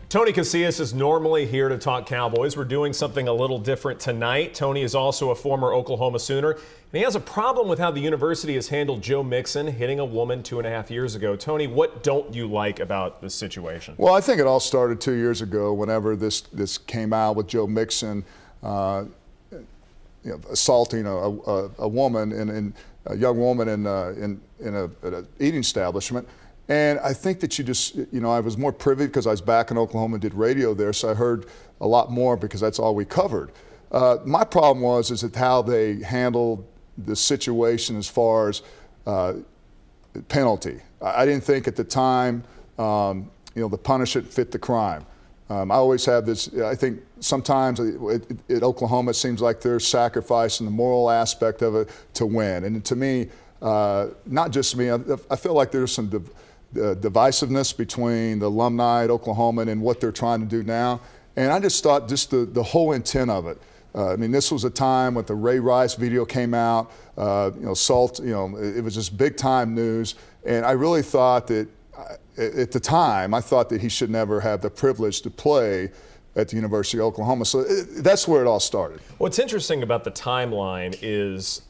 Tony Casillas is normally here to talk Cowboys. We're doing something a little different tonight. Tony is also a former Oklahoma Sooner, and he has a problem with how the university has handled Joe Mixon hitting a woman 2.5 years ago. Tony, what don't you like about this situation? Well, I think it all started 2 years ago whenever this came out with Joe Mixon assaulting a woman, and a young woman in an eating establishment. And I think that I was more privy because I was back in Oklahoma and did radio there, so I heard a lot more because that's all we covered. My problem was how they handled the situation as far as penalty. I didn't think at the time, the punishment fit the crime. I always have this, I think sometimes at Oklahoma it seems like they're sacrificing the moral aspect of it to win. And to me, not just me, I feel like there's some divisiveness between the alumni at Oklahoma and what they're trying to do now. And I just thought the whole intent of it. This was a time when the Ray Rice video came out, assault, it was just big time news. And I really thought that at the time, I thought that he should never have the privilege to play at the University of Oklahoma. So that's where it all started. What's interesting about the timeline is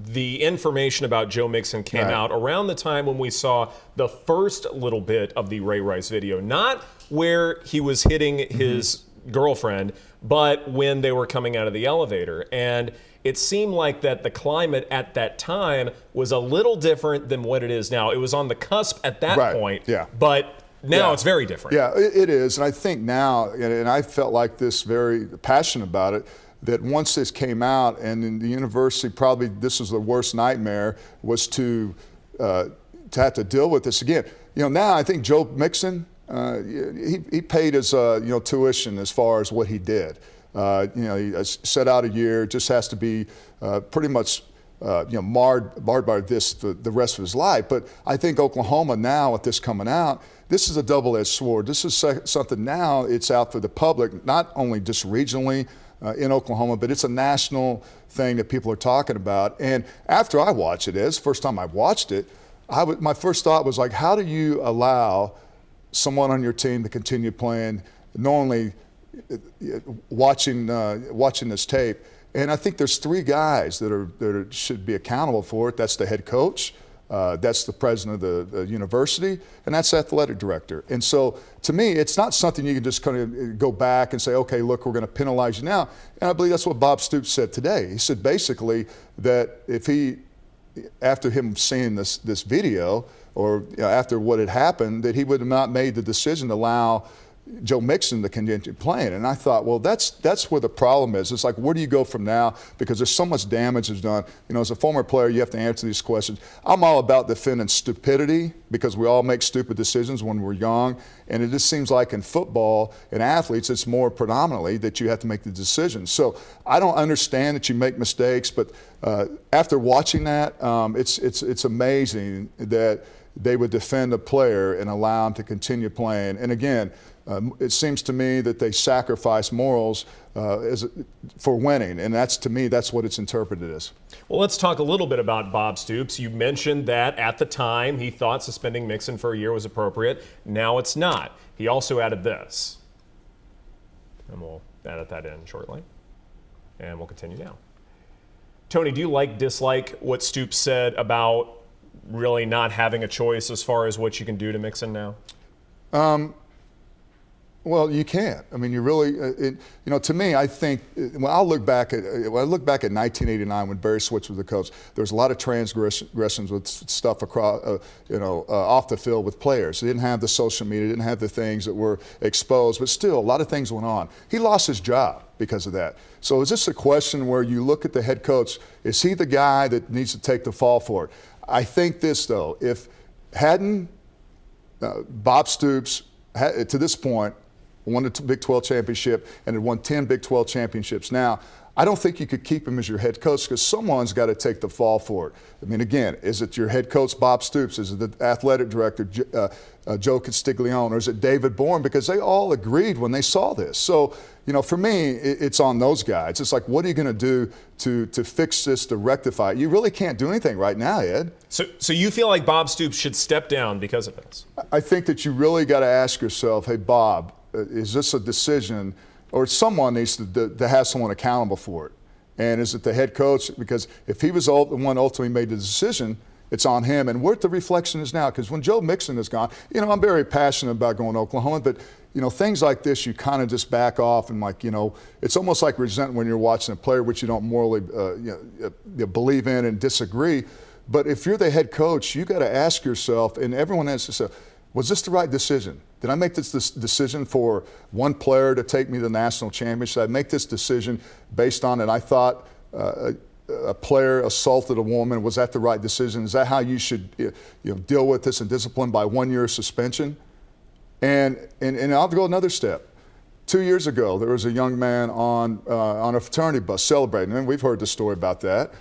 the information about Joe Mixon came out around the time when we saw the first little bit of the Ray Rice video, not where he was hitting his girlfriend, but when they were coming out of the elevator. And it seemed like that the climate at that time was a little different than what it is now. It was on the cusp at that point, but now it's very different. Yeah, it is. And I think now, and I felt like this very passionate about it, that once this came out, and in the university, probably this was the worst nightmare, was to have to deal with this again. Now I think Joe Mixon, he paid his tuition as far as what he did. He set out a year, just has to be pretty much marred by this the rest of his life. But I think Oklahoma now, with this coming out, this is a double-edged sword. This is something now it's out for the public, not only just regionally in Oklahoma, but it's a national thing that people are talking about. And after I watched it, it's the first time I watched it, my first thought was like, how do you allow someone on your team to continue playing, knowingly watching this tape? And I think there's three guys that should be accountable for it. That's the head coach, that's the president of the university, and that's the athletic director. And so to me, it's not something you can just kind of go back and say, okay, look, we're going to penalize you now. And I believe that's what Bob Stoops said today. He said basically that after him seeing this video, or after what had happened, that he would have not made the decision to allow Joe Mixon to continue playing. And I thought, well, that's where the problem is. It's like, where do you go from now? Because there's so much damage is done. As a former player, you have to answer these questions. I'm all about defending stupidity, because we all make stupid decisions when we're young. And it just seems like in football and athletes, it's more predominantly that you have to make the decisions. So I don't understand that you make mistakes, but after watching that, it's amazing that they would defend a player and allow him to continue playing. And again, it seems to me that they sacrifice morals for winning, and to me, that's what it's interpreted as. Well, let's talk a little bit about Bob Stoops. You mentioned that at the time he thought suspending Mixon for a year was appropriate. Now it's not. He also added this, and we'll edit that in shortly, and we'll continue now. Tony, do you dislike what Stoops said about really not having a choice as far as what you can do to Mixon now? Well, you can't. You really, to me, I think when I look back at 1989 when Barry Switz was the coach, there was a lot of transgressions with stuff across, off the field with players. They didn't have the social media, didn't have the things that were exposed, but still, a lot of things went on. He lost his job because of that. So is this a question where you look at the head coach, is he the guy that needs to take the fall for it? I think this, though, if hadn't Bob Stoops, to this point, won the Big 12 championship and had won 10 Big 12 championships now, I don't think you could keep him as your head coach, because someone's got to take the fall for it. Again, is it your head coach, Bob Stoops? Is it the athletic director, Joe Castiglione? Or is it David Bourne? Because they all agreed when they saw this. So, for me, it's on those guys. It's like, what are you going to do to fix this, to rectify it? You really can't do anything right now, Ed. So you feel like Bob Stoops should step down because of this? I think that you really got to ask yourself, hey, Bob, is this a decision, or someone needs to have someone accountable for it? And is it the head coach? Because if he was the one ultimately made the decision, it's on him. And where the reflection is now, because when Joe Mixon is gone, I'm very passionate about going to Oklahoma, but things like this, you kind of just back off and it's almost like resentment when you're watching a player which you don't morally believe in and disagree. But if you're the head coach, you got to ask yourself, and everyone has to say, was this the right decision? Did I make this decision for one player to take me to the national championship? Did I make this decision based on it? I thought a player assaulted a woman. Was that the right decision? Is that how you should deal with this and discipline by 1 year suspension? And I'll go another step. 2 years ago, there was a young man on a fraternity bus celebrating, and we've heard the story about that.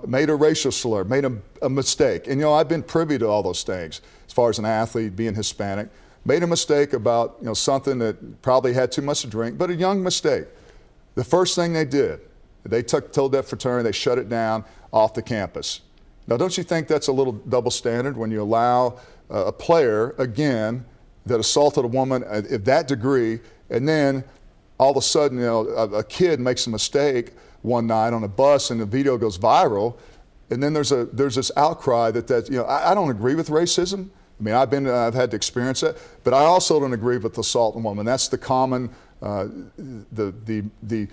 Made a racial slur, made a mistake. And I've been privy to all those things as far as an athlete being Hispanic. Made a mistake about something that probably had too much to drink, but a young mistake. The first thing they did, they told that fraternity, they shut it down off the campus. Now, don't you think that's a little double standard when you allow a player, again, that assaulted a woman at that degree, and then all of a sudden, a kid makes a mistake one night on a bus and the video goes viral, and then there's this outcry that I don't agree with racism. I mean, I've had to experience it, but I also don't agree with assault on a woman. That's the common, the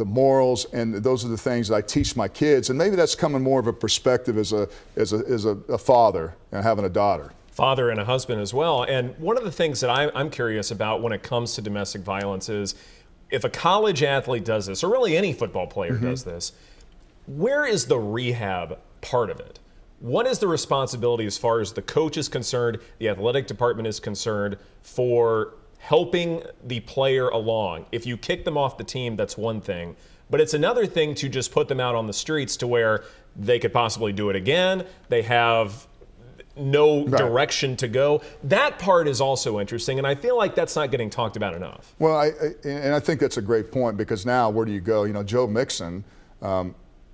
morals, and those are the things that I teach my kids. And maybe that's coming more of a perspective as a father and having a daughter. Father and a husband as well. And one of the things that I'm curious about when it comes to domestic violence is, if a college athlete does this, or really any football player does this, where is the rehab part of it? What is the responsibility as far as the coach is concerned, the athletic department is concerned, for helping the player along? If you kick them off the team, that's one thing. But it's another thing to just put them out on the streets to where they could possibly do it again. They have no direction to go. That part is also interesting, and I feel like that's not getting talked about enough. Well, I think that's a great point, because now where do you go? Joe Mixon,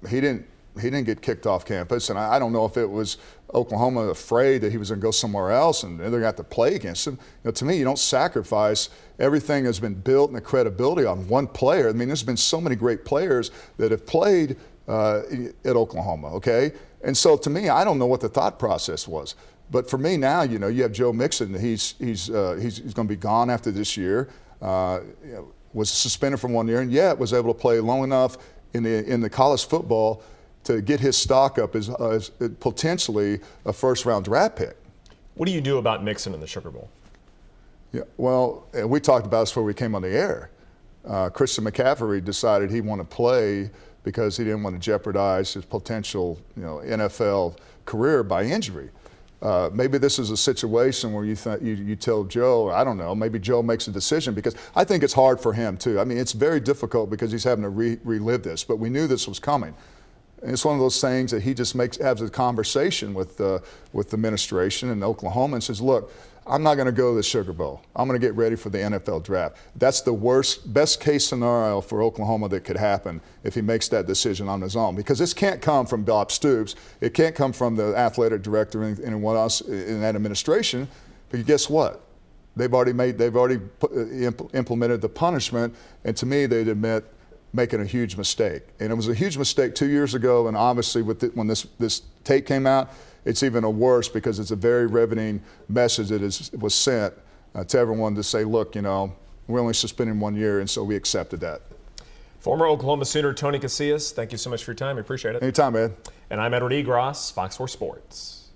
he didn't get kicked off campus, and I don't know if it was Oklahoma afraid that he was going to go somewhere else and they're going to have to play against him. To me, you don't sacrifice everything that's been built and the credibility on one player. I mean, there's been so many great players that have played at Oklahoma, okay? And so to me, I don't know what the thought process was. But for me now, you have Joe Mixon. He's going to be gone after this year. Was suspended for 1 year, and yet was able to play long enough in the college football to get his stock up as potentially a first-round draft pick. What do you do about Mixon in the Sugar Bowl? Yeah, well, we talked about this before we came on the air. Christian McCaffrey decided he wanted to play because he didn't want to jeopardize his potential, NFL career by injury. Maybe this is a situation where you tell Joe, I don't know, maybe Joe makes a decision, because I think it's hard for him too. I mean, it's very difficult because he's having to relive this, but we knew this was coming. And it's one of those things that he just has a conversation with the administration in Oklahoma and says, look, I'm not going to go to the Sugar Bowl. I'm going to get ready for the NFL draft. That's the best case scenario for Oklahoma that could happen if he makes that decision on his own. Because this can't come from Bob Stoops. It can't come from the athletic director and anyone else in that administration. But guess what? They've already implemented the punishment, and to me, they'd admit making a huge mistake. And it was a huge mistake 2 years ago, and obviously when this tape came out, it's even worse because it's a very riveting message that was sent to everyone to say, look, we're only suspending 1 year, and so we accepted that. Former Oklahoma Sooner Tony Casillas, thank you so much for your time. I appreciate it. Anytime, Ed. And I'm Edward Egros, Fox 4 Sports.